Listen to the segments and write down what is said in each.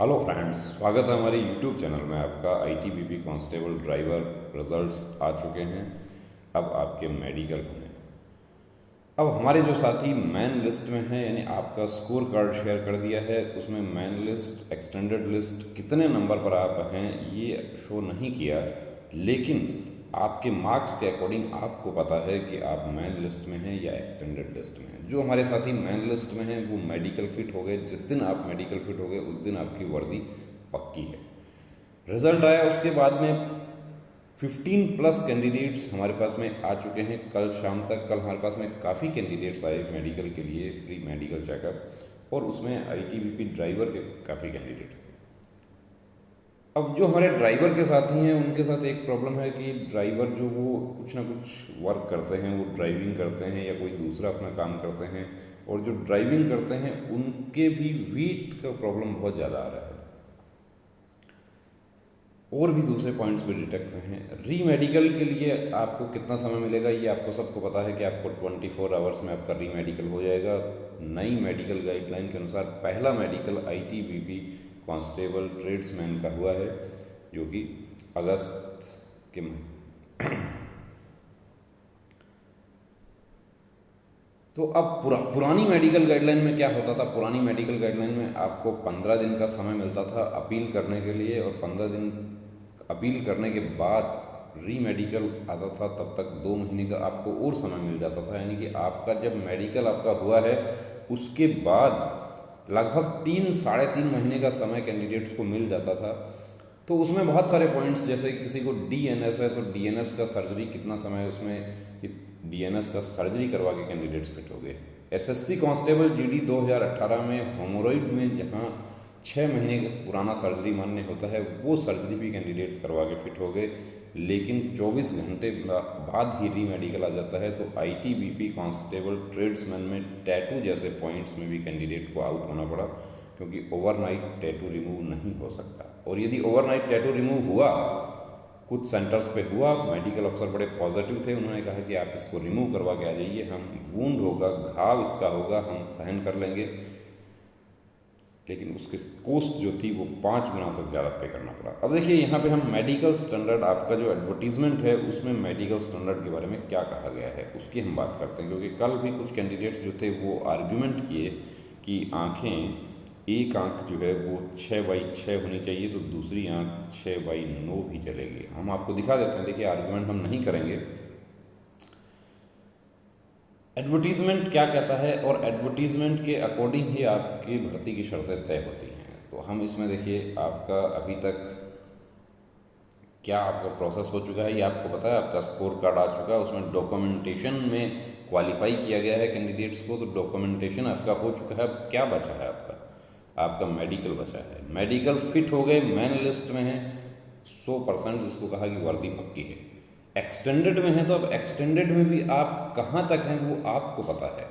Hello friends, स्वागत है हमारे यूट्यूब चैनल में। आपका आईटीबीपी कांस्टेबल ड्राइवर रिजल्ट्स आ चुके हैं। अब आपके मेडिकल होने हैं। अब हमारे जो साथी मेन लिस्ट में हैं, यानी आपका स्कोर कार्ड शेयर कर दिया है, उसमें मेन लिस्ट, एक्सटेंडेड लिस्ट कितने नंबर पर आप हैं ये शो नहीं किया, लेकिन आपके मार्क्स के अकॉर्डिंग आपको पता है कि आप मेन लिस्ट में हैं या एक्सटेंडेड लिस्ट में हैं। जो हमारे साथी मेन लिस्ट में हैं वो मेडिकल फिट हो गए। जिस दिन आप मेडिकल फिट हो गए उस दिन आपकी वर्दी पक्की है। रिजल्ट आया, उसके बाद में 15+ कैंडिडेट्स हमारे पास में आ चुके हैं। कल शाम तक हमारे पास में काफ़ी कैंडिडेट्स आए मेडिकल के लिए, प्री मेडिकल चेकअप, और उसमें आईटीबीपी ड्राइवर के काफ़ी कैंडिडेट्स थे। अब जो हमारे ड्राइवर के साथी हैं उनके साथ एक प्रॉब्लम है कि ड्राइवर जो वो कुछ ना कुछ वर्क करते हैं, वो ड्राइविंग करते हैं या कोई दूसरा अपना काम करते हैं, और जो ड्राइविंग करते हैं उनके भी वेट का प्रॉब्लम बहुत ज़्यादा आ रहा है। और भी दूसरे पॉइंट्स भी डिटेक्ट हुए हैं। री मेडिकल के लिए आपको कितना समय मिलेगा ये आपको सबको पता है कि आपको 24 आवर्स में आपका री मेडिकल हो जाएगा। नई मेडिकल गाइडलाइन के अनुसार पहला मेडिकल आईटीबीपी कांस्टेबल ट्रेड्समैन का हुआ है, जो कि अगस्त के तो अब पुरानी मेडिकल गाइडलाइन में क्या होता था? पुरानी मेडिकल गाइडलाइन में आपको 15 दिन का समय मिलता था अपील करने के लिए, और 15 दिन अपील करने के बाद री मेडिकल आता था, तब तक 2 महीने का आपको और समय मिल जाता था। यानी कि आपका जब मेडिकल आपका हुआ है उसके बाद लगभग 3-3.5 महीने का समय कैंडिडेट्स को मिल जाता था। तो उसमें बहुत सारे पॉइंट्स, जैसे किसी को डीएनएस है तो डीएनएस का सर्जरी कितना समय, उसमें डीएनएस का सर्जरी करवा के कैंडिडेट्स फिट हो गए। एसएससी कांस्टेबल जीडी 2018 में होमोरॉइड में जहां 6 महीने पुराना सर्जरी मान्य होता है, वो सर्जरी भी कैंडिडेट्स करवा के फिट हो गए। लेकिन 24 घंटे बाद ही री मेडिकल आ जाता है। तो आईटीबीपी कांस्टेबल ट्रेड्समैन में टैटू जैसे पॉइंट्स में भी कैंडिडेट को आउट होना पड़ा, क्योंकि ओवरनाइट टैटू रिमूव नहीं हो सकता। और यदि ओवरनाइट टैटू रिमूव हुआ, कुछ सेंटर्स पे हुआ, मेडिकल अफसर बड़े पॉजिटिव थे, उन्होंने कहा कि आप इसको रिमूव करवा के आ जाइए, हम वूंड होगा, घाव इसका होगा, हम सहन कर लेंगे। लेकिन उसकी कॉस्ट जो थी वो 5 गुना तक ज़्यादा पे करना पड़ा। अब देखिए यहाँ पे हम मेडिकल स्टैंडर्ड, आपका जो एडवर्टीजमेंट है उसमें मेडिकल स्टैंडर्ड के बारे में क्या कहा गया है उसकी हम बात करते हैं। क्योंकि कल भी कुछ कैंडिडेट्स जो थे वो आर्ग्यूमेंट किए कि आँखें, एक आंख जो है वो 6/6 होनी चाहिए, तो दूसरी आंख 6/9 भी चलेगी। हम आपको दिखा देते हैं, देखिए आर्गुमेंट हम नहीं करेंगे। एडवर्टीजमेंट क्या कहता है, और एडवर्टीजमेंट के अकॉर्डिंग ही आपकी भर्ती की शर्तें तय होती हैं। तो हम इसमें देखिए आपका अभी तक क्या आपका प्रोसेस हो चुका है ये आपको पता है। आपका स्कोर कार्ड आ चुका है, उसमें डॉक्यूमेंटेशन में क्वालिफाई किया गया है कैंडिडेट्स को, तो डॉक्यूमेंटेशन आपका हो चुका है। अब क्या बचा है? आपका मेडिकल बचा है। मेडिकल फिट हो गए, मेन लिस्ट में है 100%, जिसको कहा कि वर्दी पक्की है। एक्सटेंडेड में है, तो अब एक्सटेंडेड में भी आप कहाँ तक हैं वो आपको पता है।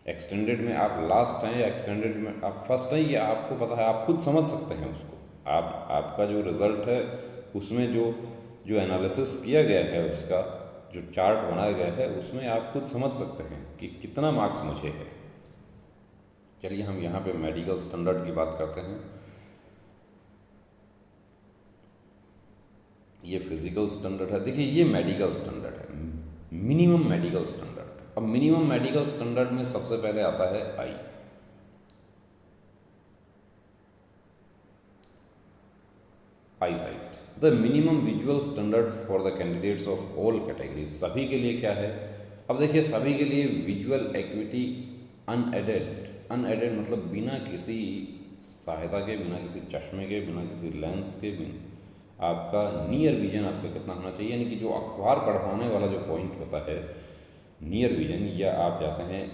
एक्सटेंडेड में आप लास्ट हैं या एक्सटेंडेड में आप फर्स्ट हैं, ये आपको पता है, आप खुद समझ सकते हैं उसको। आपका जो रिजल्ट है उसमें जो एनालिसिस किया गया है, उसका जो चार्ट बनाया गया है, उसमें आप खुद समझ सकते हैं कि कितना मार्क्स मुझे है। चलिए हम यहाँ पे मेडिकल स्टैंडर्ड की बात करते हैं। ये फिजिकल स्टैंडर्ड है, देखिए ये मेडिकल स्टैंडर्ड है, मिनिमम मेडिकल स्टैंडर्ड। अब मिनिमम मेडिकल स्टैंडर्ड में सबसे पहले आता है eye sight. The minimum visual standard for the candidates of all categories. सभी के लिए क्या है? अब देखिए सभी के लिए विजुअल एक्विटी अनएडेड मतलब बिना किसी सहायता के, बिना किसी चश्मे के, बिना किसी लेंस के, बिना आपका नियर विजन आपका कितना होना चाहिए। यानी कि जो अखबार बढ़ाने वाला जो पॉइंट होता है नियर विजन, या आप जाते हैं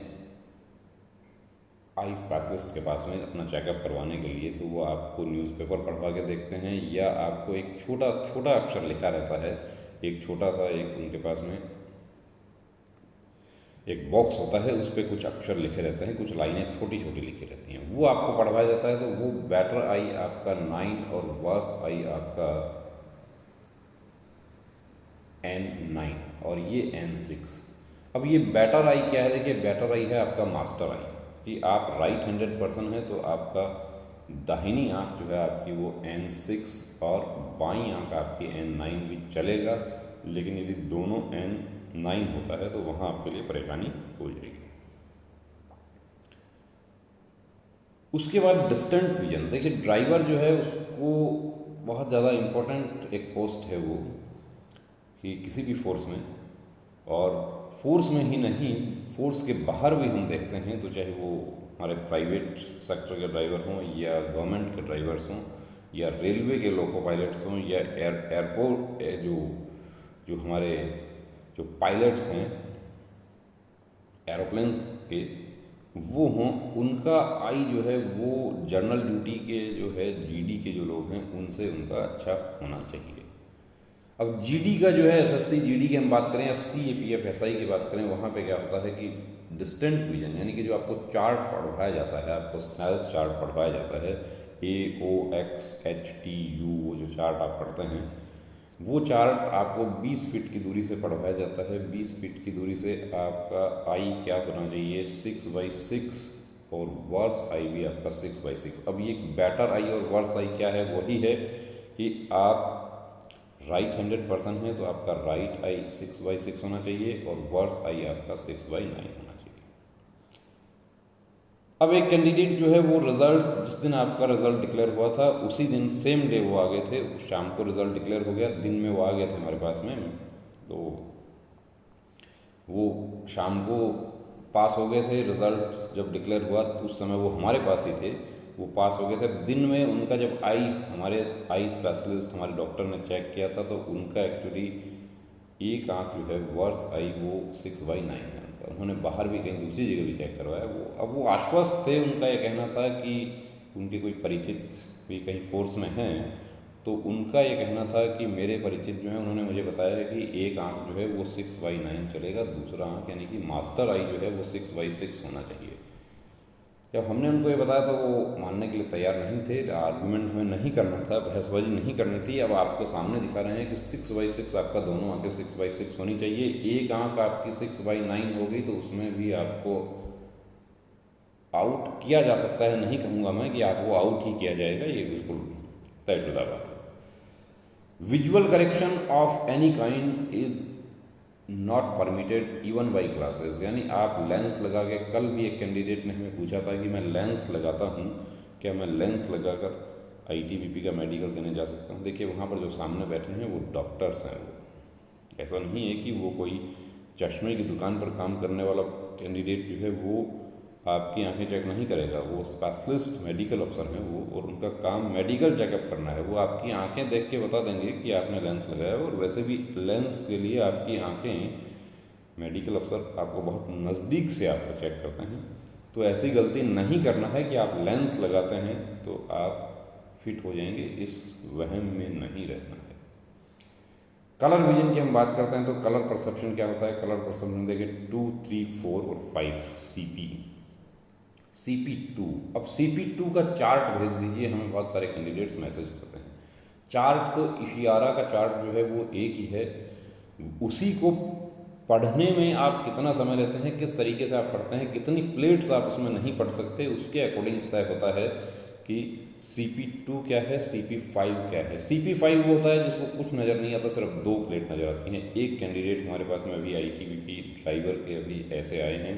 आई स्पेशलिस्ट के पास में अपना चेकअप करवाने के लिए, तो वो आपको न्यूज़पेपर पढ़वा के देखते हैं, या आपको एक छोटा छोटा अक्षर लिखा रहता है, एक छोटा सा एक उनके पास में एक बॉक्स होता है, उस पर कुछ अक्षर लिखे रहते हैं, कुछ लाइनें छोटी छोटी लिखी रहती हैं, वो आपको पढ़वाया जाता है। तो वो बेटर आई आपका 9 और वर्स आई आपका N9 और ये N6। अब ये बेटर आई क्या है? देखिए बेटर आई है आपका मास्टर आई, कि आप राइट हैंडेड पर्सन है तो आपका दाहिनी आंख जो है आपकी वो N6 और बाईं आंख आपकी N9 भी चलेगा, लेकिन यदि दोनों N9 होता है तो वहाँ आपके लिए परेशानी हो जाएगी। उसके बाद डिस्टेंट विजन, देखिए ड्राइवर जो है उसको बहुत ज़्यादा इम्पोर्टेंट एक पोस्ट है वो, कि किसी भी फोर्स में, और फोर्स में ही नहीं फोर्स के बाहर भी हम देखते हैं, तो चाहे वो हमारे प्राइवेट सेक्टर के ड्राइवर हों या गवर्नमेंट के ड्राइवर्स हों या रेलवे के लोको पायलट्स हों या एयरपोर्ट जो जो हमारे जो पायलट्स हैं एरोप्लेन्स के वो हों, उनका आई जो है वो जनरल ड्यूटी के जो है जीडी के जो लोग हैं उनसे उनका अच्छा होना चाहिए। अब जीडी का जो है एसएससी जीडी की हम बात करें या सीएपीएफ एसआई की बात करें, वहाँ पे क्या होता है कि डिस्टेंट विजन, यानी कि जो आपको चार्ट पढ़वाया जाता है, आपको स्नेल्स चार्ट पढ़वाया जाता है, AOXHTU, वो जो चार्ट आप पढ़ते हैं वो चार्ट आपको 20 फीट की दूरी से पढ़वाया जाता है। 20 फीट की दूरी से आपका आई क्या होना चाहिए, 6/6, और वर्स आई भी आपका 6/6। अब ये बेटर आई और वर्स आई क्या है, वही है कि आप राइट हैंडेड पर्सन है तो आपका राइट आई 6/6 होना चाहिए और वर्स आई आपका 6/9 होना चाहिए। अब एक कैंडिडेट जो है वो रिजल्ट, जिस दिन आपका रिजल्ट डिक्लेयर हुआ था उसी दिन सेम डे वो आ गए थे, शाम को रिजल्ट डिक्लेयर हो गया, दिन में वो आ गए थे हमारे पास में, तो वो शाम को पास हो गए थे। रिजल्ट जब डिक्लेयर हुआ तो उस समय वो हमारे पास ही थे, वो पास हो गए थे। दिन में उनका जब आई, हमारे आई स्पेशलिस्ट हमारे डॉक्टर ने चेक किया था तो उनका एक्चुअली एक आँख जो है वर्स आई वो 6/9 है। उन्होंने बाहर भी कहीं दूसरी जगह भी चेक करवाया। अब वो आश्वस्त थे, उनका ये कहना था कि उनके कोई परिचित भी कहीं फोर्स में हैं, तो उनका ये कहना था कि मेरे परिचित जो है उन्होंने मुझे बताया है कि एक आँख जो है वो 6/9 चलेगा, दूसरा आँख यानी कि मास्टर आई जो है वो 6/6 होना चाहिए। जब हमने उनको ये बताया तो वो मानने के लिए तैयार नहीं थे, आर्गूमेंट में नहीं करना था, बहसबाजी नहीं करनी थी। अब आपको सामने दिखा रहे हैं कि 6/6 आपका दोनों आंखें 6/6 होनी चाहिए। एक आंख आपकी 6/9 हो गई तो उसमें भी आपको आउट किया जा सकता है, नहीं कहूँगा मैं कि आपको आउट ही किया जाएगा, ये बिल्कुल तयशुदा बात है। Visual correction of any kind is not permitted even by classes, यानी आप लेंस लगा के, कल भी एक कैंडिडेट ने हमें पूछा था कि मैं लेंस लगाता हूँ, क्या मैं लेंस लगाकर आईटीबीपी का मेडिकल देने जा सकता हूँ। देखिए वहाँ पर जो सामने बैठे हैं वो डॉक्टर्स हैं, वो ऐसा नहीं है कि वो कोई चश्मे की दुकान पर काम करने वाला कैंडिडेट जो है वो आपकी आंखें चेक नहीं करेगा, वो स्पेशलिस्ट मेडिकल अफसर हैं वो, और उनका काम मेडिकल चेकअप करना है। वो आपकी आंखें देख के बता देंगे कि आपने लेंस लगाया, और वैसे भी लेंस के लिए आपकी आंखें मेडिकल अफसर आपको बहुत नज़दीक से आपको चेक करते हैं। तो ऐसी गलती नहीं करना है कि आप लेंस लगाते हैं तो आप फिट हो जाएंगे, इस वहम में नहीं रहना है। कलर विजन की हम बात करते हैं तो कलर परसेप्शन क्या होता है। कलर परसेप्शन देखिए 2, 3, 4 और 5 CP2। अब CP2 का चार्ट भेज दीजिए, हमें बहुत सारे कैंडिडेट्स मैसेज करते हैं। चार्ट तो इशियारा का चार्ट जो है वो एक ही है, उसी को पढ़ने में आप कितना समय लेते हैं, किस तरीके से आप पढ़ते हैं, कितनी प्लेट्स आप उसमें नहीं पढ़ सकते, उसके अकॉर्डिंग तय होता है कि CP2 क्या है, CP5 क्या है। CP5 वो होता है जिसको कुछ नज़र नहीं आता, सिर्फ 2 प्लेट नज़र आती हैं। एक कैंडिडेट हमारे पास में अभी आईटीबीपी ड्राइवर के अभी ऐसे आए हैं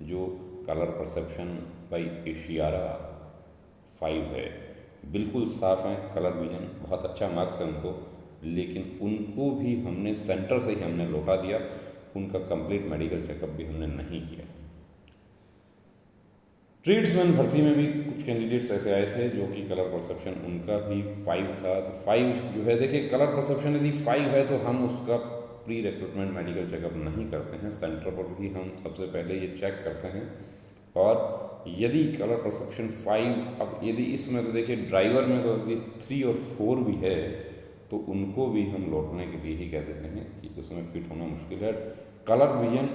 जो कलर परसेप्शन बाई इशियारा 5 है, बिल्कुल साफ है कलर विजन, बहुत अच्छा मार्क्स है उनको, लेकिन उनको भी हमने सेंटर से ही हमने लौटा दिया, उनका कंप्लीट मेडिकल चेकअप भी हमने नहीं किया। ट्रेड्समैन भर्ती में भी कुछ कैंडिडेट्स ऐसे आए थे जो कि कलर परसेप्शन उनका भी 5 था। तो 5 जो है, देखिए कलर परसेप्शन यदि 5 है तो हम उसका प्री रिक्रूटमेंट मेडिकल चेकअप नहीं करते हैं, सेंटर पर भी हम सबसे पहले ये चेक करते हैं। और यदि कलर परसेप्शन 5, अब यदि इसमें तो देखिए ड्राइवर में तो यदि 3 और 4 भी है तो उनको भी हम लौटने के लिए ही कह देते हैं कि उसमें फिट होना मुश्किल है। कलर विजन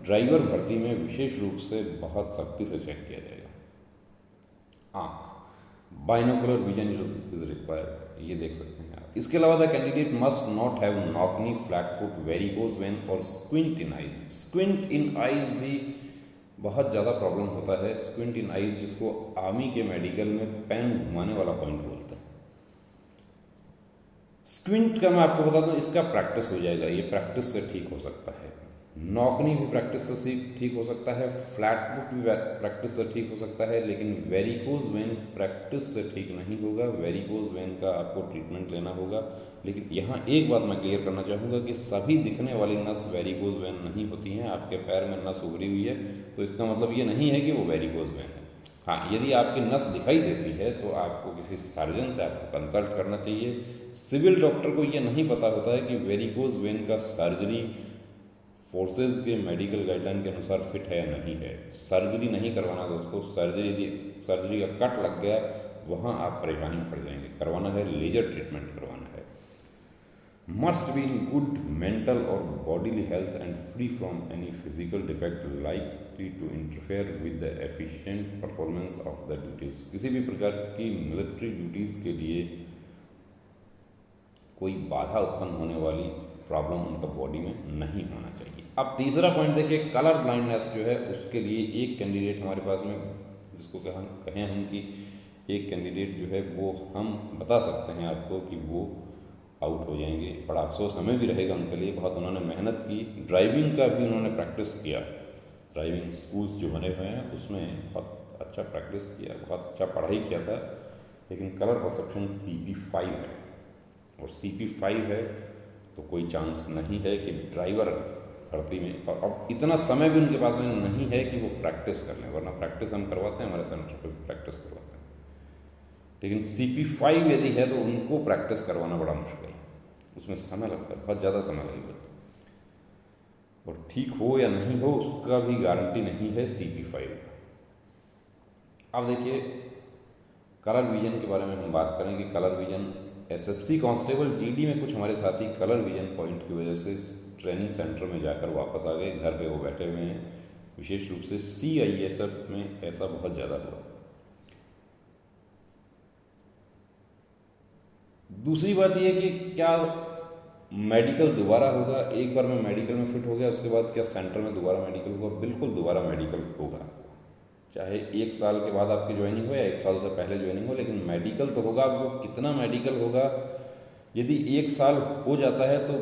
ड्राइवर भर्ती में विशेष रूप से बहुत सख्ती से चेक किया जाएगा। आँख, बाइनोकुलर विजन इज रिक्वायर्ड, ये देख सकते हैं आप। इसके अलावा the candidate must not have knock knee, flat foot, varicose vein और squint in eyes. Squint in eyes भी बहुत ज़्यादा प्रॉब्लम होता है स्क्विंट इन आइज, जिसको आर्मी के मेडिकल में पेन घुमाने वाला पॉइंट बोलते हैं। स्क्विंट का मैं आपको बता दूं, इसका प्रैक्टिस हो जाएगा, ये प्रैक्टिस से ठीक हो सकता है। नॉकनी भी प्रैक्टिस से ठीक हो सकता है, फ्लैट फुट भी प्रैक्टिस से ठीक हो सकता है, लेकिन वेरिकोज वेन प्रैक्टिस से ठीक नहीं होगा। वेरिकोज वेन का आपको ट्रीटमेंट लेना होगा। लेकिन यहाँ एक बात मैं क्लियर करना चाहूँगा कि सभी दिखने वाली नस वेरिकोज वेन नहीं होती हैं। आपके पैर में नस उभरी हुई है तो इसका मतलब ये नहीं है कि वो वेरिकोज वेन है। हाँ, यदि आपकी नस दिखाई देती है तो आपको किसी सर्जन से आपको कंसल्ट करना चाहिए। सिविल डॉक्टर को ये नहीं पता होता है कि वेरिकोज वेन का सर्जरी फोर्सेज के मेडिकल गाइडलाइन के अनुसार फिट है या नहीं है। सर्जरी नहीं करवाना दोस्तों। सर्जरी का कट लग गया, वहाँ आप परेशानी में पड़ जाएंगे। करवाना है लेजर ट्रीटमेंट करवाना है। Must be in good mental और bodily health and free from any physical defect likely to interfere with the efficient performance of the duties. किसी भी प्रकार की मिलिट्री ड्यूटीज़ के लिए कोई बाधा उत्पन्न होने वाली प्रॉब्लम उनका बॉडी में नहीं होना चाहिए। अब तीसरा पॉइंट देखिए, कलर ब्लाइंडनेस जो है उसके लिए एक कैंडिडेट हमारे पास में, जिसको कहें हम कि एक कैंडिडेट जो है वो हम बता सकते हैं आपको कि वो आउट हो जाएंगे। बड़ा अफसोस हमें भी रहेगा उनके लिए। बहुत उन्होंने मेहनत की, ड्राइविंग का भी उन्होंने प्रैक्टिस किया। ड्राइविंग स्कूल्स जो बने हुए हैं उसमें बहुत अच्छा प्रैक्टिस किया, बहुत अच्छा पढ़ाई किया था, लेकिन कलर परसेप्शन CP5 है और CP5 है तो कोई चांस नहीं है कि ड्राइवर भर्ती में, और अब इतना समय भी उनके पास में नहीं है कि वो प्रैक्टिस कर लें, वरना प्रैक्टिस हम करवाते हैं, हमारे सेंटर पर प्रैक्टिस करवाते हैं। लेकिन CP5 यदि है तो उनको प्रैक्टिस करवाना बड़ा मुश्किल है, उसमें समय लगता है, बहुत ज़्यादा समय लगेगा, और ठीक हो या नहीं हो उसका भी गारंटी नहीं है CP5 का। अब देखिए कलर विजन के बारे में हम बात करें कि colour vision SSC constable GD में कुछ हमारे साथी कलर विजन पॉइंट की वजह से ट्रेनिंग सेंटर में जाकर वापस आ गए, घर पे वो बैठे हुए हैं। विशेष रूप से CISF में ऐसा बहुत ज़्यादा हुआ। दूसरी बात यह कि क्या मेडिकल दोबारा होगा? एक बार मैं मेडिकल में फिट हो गया उसके बाद क्या सेंटर में दोबारा मेडिकल होगा? बिल्कुल दोबारा मेडिकल होगा, चाहे 1 साल के बाद आपकी ज्वाइनिंग हो या 1 साल से पहले ज्वाइनिंग हो, लेकिन मेडिकल तो होगा। अब वो कितना मेडिकल होगा, यदि 1 साल हो जाता है तो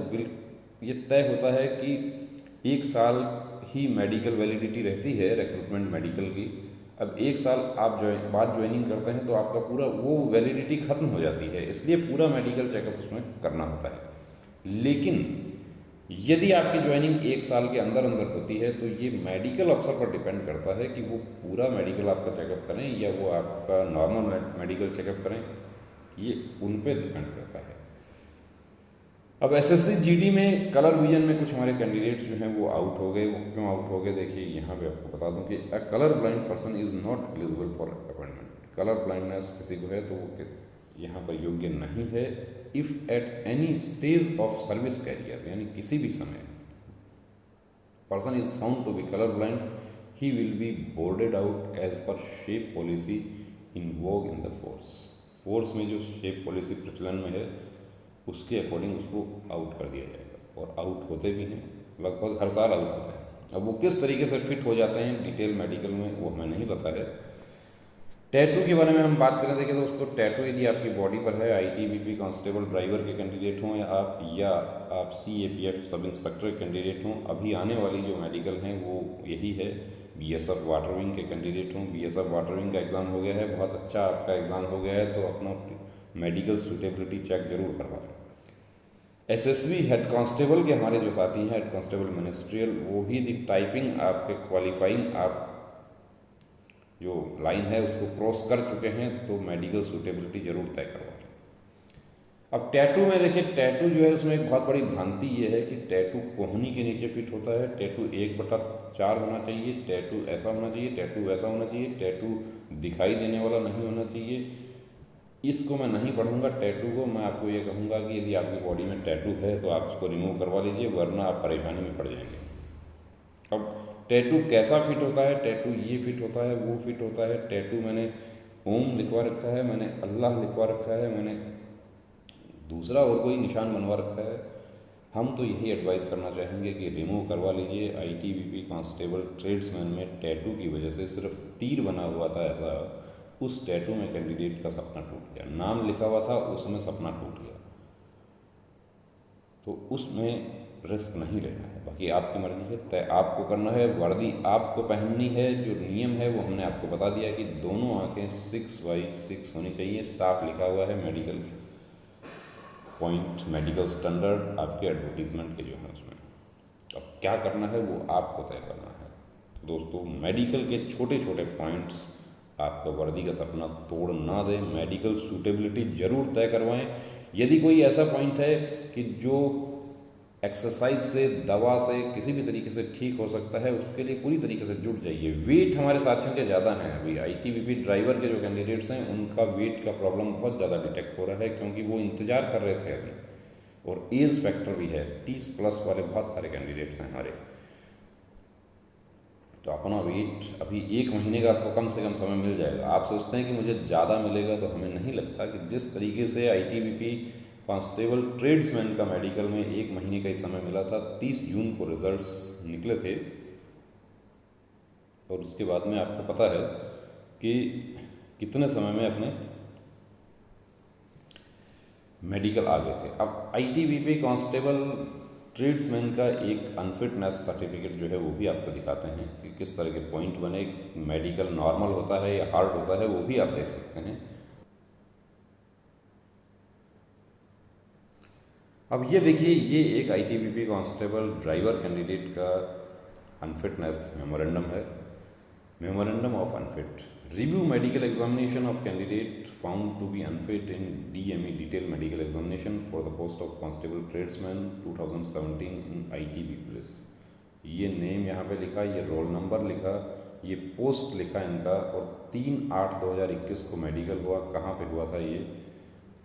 ये तय होता है कि 1 साल ही मेडिकल वैलिडिटी रहती है रिक्रूटमेंट मेडिकल की। अब 1 साल आप बाद ज्वाइनिंग करते हैं तो आपका पूरा वो वैलिडिटी ख़त्म हो जाती है, इसलिए पूरा मेडिकल चेकअप उसमें करना होता है। लेकिन यदि आपकी ज्वाइनिंग 1 साल के अंदर अंदर होती है तो ये मेडिकल अफसर पर डिपेंड करता है कि वो पूरा मेडिकल आपका चेकअप करें या वो आपका नॉर्मल मेडिकल चेकअप करें, ये उन पर डिपेंड करता है। अब SSC GD में कलर विजन में कुछ हमारे कैंडिडेट्स जो हैं वो आउट हो गए। वो क्यों आउट हो गए, देखिए यहाँ पे आपको बता दूं कि a colour blind person is not eligible for appointment. Colour blindness किसी को है तो वो यहाँ पर योग्य नहीं है। If at any stage of service career, यानी किसी भी समय person is found to be colour blind, he will be boarded out as per shape policy in vogue in the force. Force में जो शेप पॉलिसी प्रचलन में है उसके अकॉर्डिंग उसको आउट कर दिया जाएगा, और आउट होते भी हैं, लगभग हर साल आउट होते हैं। अब वो किस तरीके से फिट हो जाते हैं डिटेल मेडिकल में वो हमें नहीं पता है। टैटू के बारे में हम बात करें देखें तो उसको टैटू यदि आपकी बॉडी पर है, ITBP कांस्टेबल ड्राइवर के कैंडिडेट हों या आप CAPF सब इंस्पेक्टर के कैंडिडेट हों, अभी आने वाली जो मेडिकल हैं वो यही है। BSF वाटर विंग के कैंडिडेट हों, BSF वाटर विंग का एग्ज़ाम हो गया है, बहुत अच्छा आपका एग्ज़ाम हो गया है तो अपना मेडिकल सूटेबिलिटी चेक जरूर करवा लें। SSB हेड कांस्टेबल के हमारे जो साथी हैं, हेड कांस्टेबल मिनिस्ट्रियल, वो भी यदि टाइपिंग आपके क्वालिफाइंग आप जो लाइन है उसको क्रॉस कर चुके हैं तो मेडिकल सूटेबिलिटी जरूर तय करवा लें। अब टैटू में देखिए, टैटू जो है उसमें एक बहुत बड़ी भ्रांति ये है कि टैटू कोहनी के नीचे फिट होता है, टैटू 1/4 होना चाहिए, टैटू ऐसा होना चाहिए, टैटू वैसा होना चाहिए, टैटू दिखाई देने वाला नहीं होना चाहिए। इसको मैं नहीं पढ़ूंगा टैटू को। मैं आपको ये कहूँगा कि यदि आपकी बॉडी में टैटू है तो आप उसको रिमूव करवा लीजिए, वरना आप परेशानी में पड़ जाएंगे। अब टैटू कैसा फिट होता है? टैटू ये फिट होता है, वो फिट होता है। टैटू मैंने ओम लिखवा रखा है, मैंने अल्लाह लिखवा रखा है, मैंने दूसरा और कोई निशान बनवा रखा है, हम तो यही एडवाइस करना चाहेंगे कि रिमूव करवा लीजिए। आईटीबीपी कांस्टेबल ट्रेड्समैन में टैटू की वजह से सिर्फ तीर बना हुआ था ऐसा, उस टैटू में कैंडिडेट का सपना टूट गया, नाम लिखा हुआ था उसमें सपना टूट गया, तो उसमें रिस्क नहीं लेना है। बाकी आपकी मर्जी है, तय आपको करना है, वर्दी आपको पहननी है। जो नियम है वो हमने आपको बता दिया कि दोनों आंखें 6/6 होनी चाहिए, साफ लिखा हुआ है मेडिकल पॉइंट, मेडिकल स्टैंडर्ड आपके एडवर्टीजमेंट के जो है उसमें। अब क्या करना है वो आपको तय करना है। तो दोस्तों, मेडिकल के छोटे छोटे पॉइंट्स आपका वर्दी का सपना तोड़ ना दें। मेडिकल सूटेबिलिटी जरूर तय करवाएं। यदि कोई ऐसा पॉइंट है कि जो एक्सरसाइज से, दवा से, किसी भी तरीके से ठीक हो सकता है, उसके लिए पूरी तरीके से जुट जाइए। वेट हमारे साथियों के ज़्यादा हैं, अभी आईटीबीपी ड्राइवर के जो कैंडिडेट्स हैं उनका वेट का प्रॉब्लम बहुत ज़्यादा डिटेक्ट हो रहा है, क्योंकि वो इंतज़ार कर रहे थे अभी, और एज फैक्टर भी है, 30+ वाले बहुत सारे कैंडिडेट्स हैं हमारे। तो अपना वेट अभी 1 महीने का आपको कम से कम समय मिल जाएगा। आप सोचते हैं कि मुझे ज़्यादा मिलेगा, तो हमें नहीं लगता कि जिस तरीके से आईटीबीपी कांस्टेबल ट्रेड्समैन का मेडिकल में 1 महीने का ही समय मिला था, 30 जून को रिजल्ट्स निकले थे, और उसके बाद में आपको पता है कि कितने समय में अपने मेडिकल आ गए थे। अब आईटीबीपी कांस्टेबल ट्रेड्समैन का एक अनफिटनेस सर्टिफिकेट जो है वो भी आपको दिखाते हैं कि किस तरह के पॉइंट बने, मेडिकल नॉर्मल होता है या हार्ड होता है, वो भी आप देख सकते हैं। अब ये देखिए, ये एक आईटीबीपी कांस्टेबल ड्राइवर कैंडिडेट का अनफिटनेस मेमोरेंडम है। Memorandum of unfit, review medical examination of candidate found to be unfit in DME detail medical examination for the post of constable tradesman 2017 in ITB police. ये name यहाँ पे लिखा, ये roll number लिखा, ये post लिखा इनका, और 3/8/2021 को मेडिकल हुआ। कहाँ पे हुआ था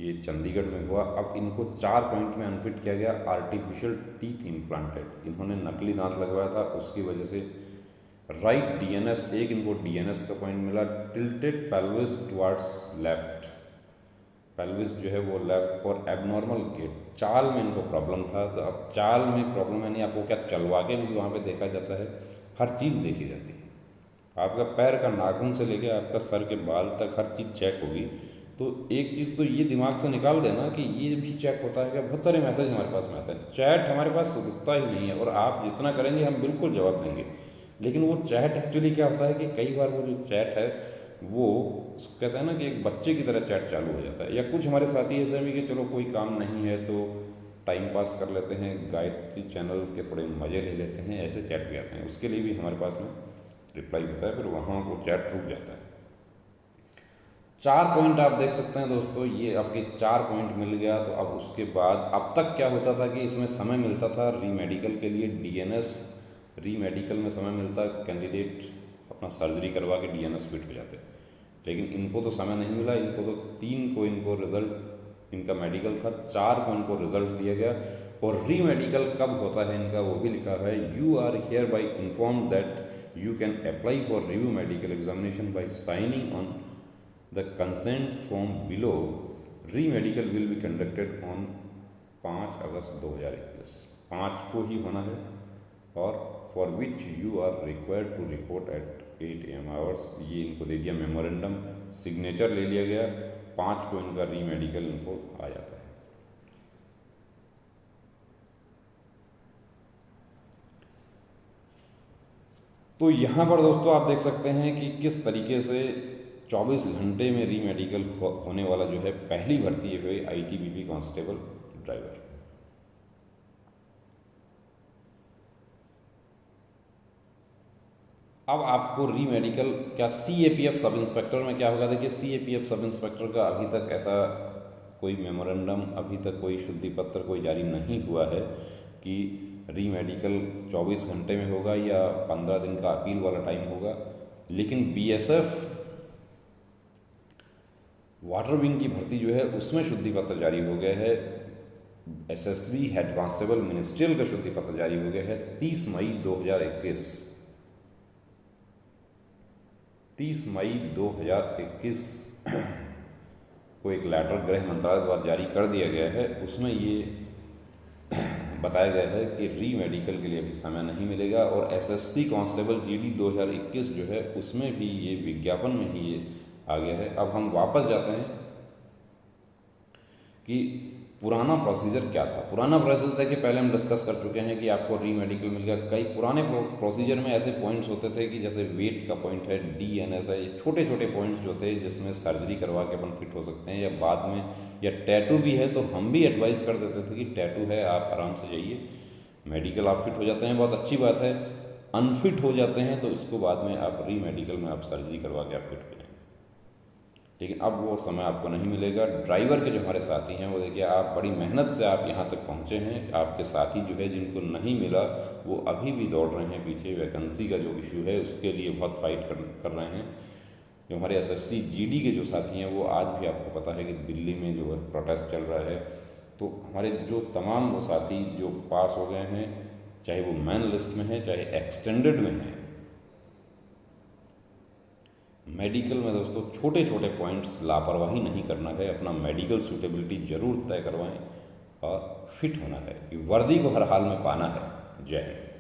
ये चंडीगढ़ में हुआ। अब इनको 4 पॉइंट में अनफिट किया गया। आर्टिफिशियल टीथ इम्प्लांटेड, इन्होंने नकली दांत लगवाया था, उसकी वजह से राइट डीएनएस, एक इनको डीएनएस का पॉइंट मिला। Tilted pelvis towards left, pelvis जो है वो लेफ्ट, और एबनॉर्मल गेट, चाल में इनको प्रॉब्लम था। तो अब चाल में प्रॉब्लम यानी आपको क्या चलवा के भी वहाँ पे देखा जाता है, हर चीज़ देखी जाती है। आपका पैर का नाखून से लेकर आपका सर के बाल तक हर चीज़ चेक होगी। तो एक चीज़ तो ये दिमाग से निकाल देना कि ये भी चेक होता है। क्या बहुत सारे मैसेज हमारे पास में आते हैं, चैट हमारे पास रुकता ही नहीं है, और आप जितना करेंगे हम बिल्कुल जवाब देंगे। लेकिन वो चैट एक्चुअली क्या होता है कि कई बार वो जो चैट है वो कहते हैं ना कि एक बच्चे की तरह चैट चालू हो जाता है। या कुछ हमारे साथी ऐसे भी कि चलो कोई काम नहीं है तो टाइम पास कर लेते हैं, गायत्री चैनल के थोड़े मज़े ले लेते हैं, ऐसे चैट भी आते हैं। उसके लिए भी हमारे पास में रिप्लाई होता है, फिर वहाँ वो चैट रुक जाता है। 4 पॉइंट आप देख सकते हैं दोस्तों, ये आपके 4 पॉइंट मिल गया। तो अब उसके बाद अब तक क्या होता था कि इसमें समय मिलता था रीमेडिकल के लिए, डीएनएस रीमेडिकल में समय मिलता, कैंडिडेट अपना सर्जरी करवा के डीएनएस फिट हो जाते। लेकिन इनको तो समय नहीं मिला, इनको तो 3 को इनको रिजल्ट, इनका मेडिकल था, 4 को इनको रिजल्ट दिया गया। और रीमेडिकल कब होता है इनका वो भी लिखा है, you are hereby inform that you can apply for review medical examination by signing on the consent form below. Re-medical will be conducted on 5 अगस्त 2021, 5 को ही होना है, और for which you are required to report at 8 AM hours। ये इनको दे दिया memorandum, signature ले लिया गया, 5 को इनका री-मेडिकल इनको आ जाता है। तो यहाँ पर दोस्तों आप देख सकते हैं कि किस तरीके से 24 घंटे में रीमेडिकल होने वाला जो है पहली भर्ती हुई आईटीबीपी कांस्टेबल ड्राइवर। अब आपको रीमेडिकल क्या सीएपीएफ सब इंस्पेक्टर में क्या होगा, देखिए सीएपीएफ सब इंस्पेक्टर का अभी तक ऐसा कोई मेमोरेंडम, अभी तक कोई शुद्धि पत्र कोई जारी नहीं हुआ है कि रीमेडिकल 24 घंटे में होगा या 15 दिन का अपील वाला टाइम होगा। लेकिन बीएसएफ वाटर विंग की भर्ती जो है उसमें शुद्धि पत्र जारी हो गया है। एसएसबी हेड कांस्टेबल मिनिस्ट्रियल का शुद्धि पत्र जारी हो गया है 30 मई 2021। 30 मई 2021 को एक लेटर गृह मंत्रालय द्वारा जारी कर दिया गया है। उसमें ये बताया गया है कि री मेडिकल के लिए अभी समय नहीं मिलेगा, और एसएससी कांस्टेबल जीडी 2021 जो है उसमें भी ये विज्ञापन में ही ये आ गया है। अब हम वापस जाते हैं कि पुराना प्रोसीजर क्या था। पुराना प्रोसीजर देखिए पहले हम डिस्कस कर चुके हैं कि आपको री मेडिकल मिल गया। कई पुराने प्रोसीजर में ऐसे पॉइंट्स होते थे कि जैसे वेट का पॉइंट है, डीएनएस है, ये छोटे छोटे पॉइंट्स जो थे जिसमें सर्जरी करवा के अपन फिट हो सकते हैं, या बाद में या टैटू भी है तो हम भी एडवाइस कर देते थे कि टैटू है आप आराम से जाइए, मेडिकल आप फिट हो जाते हैं, बहुत अच्छी बात है। अनफिट हो जाते हैं तो इसको बाद में आप री मेडिकल में आप सर्जरी करवा के आप फिट हो जाएंगे। लेकिन अब वो समय आपको नहीं मिलेगा। ड्राइवर के जो हमारे साथी हैं वो देखिए आप बड़ी मेहनत से आप यहाँ तक पहुँचे हैं। आपके साथी जो है जिनको नहीं मिला वो अभी भी दौड़ रहे हैं पीछे, वैकेंसी का जो इशू है उसके लिए बहुत फाइट कर रहे हैं। जो हमारे एसएससी जीडी के जो साथी हैं वो आज भी आपको पता है कि दिल्ली में जो है प्रोटेस्ट चल रहा है। तो हमारे जो तमाम वो साथी जो पास हो गए हैं, चाहे वो मेन लिस्ट में है चाहे एक्सटेंडेड में है, मेडिकल में दोस्तों छोटे छोटे पॉइंट्स लापरवाही नहीं करना है, अपना मेडिकल सूटेबिलिटी जरूर तय करवाएं और फिट होना है। वर्दी को हर हाल में पाना है। जय हिंद।